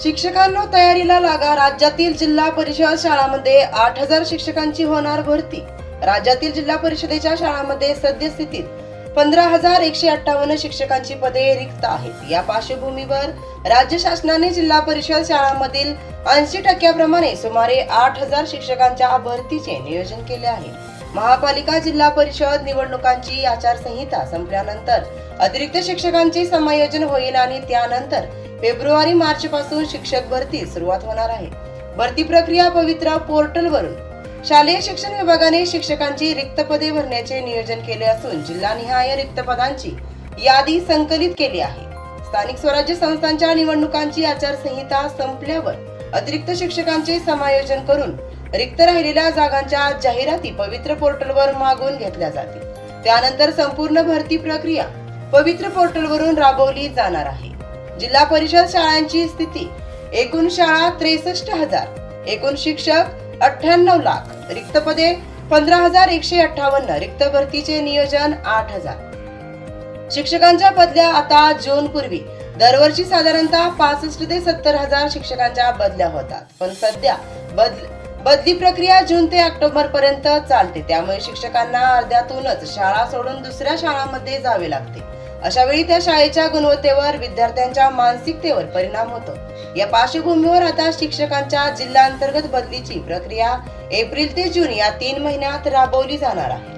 शिक्षकांनो तयारीला लागा. राज्यातील जिल्हा परिषद शाळांमध्ये 8,000 शिक्षकांची होणार भरती. राज्यातील जिल्हा परिषदेच्या शाळांमध्ये सद्यस्थितीत 15,158 शिक्षकांची पदे रिक्त आहेत. या पार्श्वभूमीवर राज्य शासनाने जिल्हा परिषद शाळांमधील 80% सुमारे 8,000 शिक्षकांच्या भरतीचे नियोजन केले आहे. महापालिका जिल्हा परिषद निवडणुकांची आचारसंहिता संपल्यानंतर अतिरिक्त शिक्षकांचे समायोजन होईल आणि त्यानंतर फेब्रुवारी-मार्च पासून शिक्षक भरती सुरुवात होणार आहे. भरती प्रक्रिया पवित्र पोर्टलवरून शालेय शिक्षण विभागाने शिक्षकांची रिक्त पदे भरण्याचे नियोजन केले असून जिल्हानिहाय रिक्त पदांची यादी संकलित केली आहे. स्थानिक स्वराज्य संस्थांच्या निवडणुकांची आचारसंहिता संपल्यावर अतिरिक्त शिक्षकांचे समायोजन करून रिक्त राहिलेल्या जागांच्या जाहिराती पवित्र पोर्टलवर मागून घेतल्या जातील. त्यानंतर संपूर्ण भरती प्रक्रिया पवित्र पोर्टलवरून राबवली जाणार आहे. जिल्हा परिषद शाळांची स्थिती: एकूण शाळा 63,000, एकूण शिक्षक 98 लाख, रिक्त पदे 15,158, रिक्त भरतीचे नियोजन 8,000 शिक्षकांच्या बदल्या. आता जून पूर्वी दरवर्षी साधारणतः 65 ते 70,000 शिक्षकांच्या बदल्या होतात, पण सध्या बदली प्रक्रिया जून ते ऑक्टोबर पर्यंत चालते. त्यामुळे शिक्षकांना अर्ध्यातूनच शाळा सोडून दुसऱ्या शाळांमध्ये जावे लागते. अशा वेळी त्या शाळेच्या गुणवत्तेवर, विद्यार्थ्यांच्या मानसिकतेवर परिणाम होतो. या पार्श्वभूमीवर आता शिक्षकांच्या जिल्हा अंतर्गत बदलीची प्रक्रिया एप्रिल ते जून या 3 महिन्यात राबवली जाणार आहे.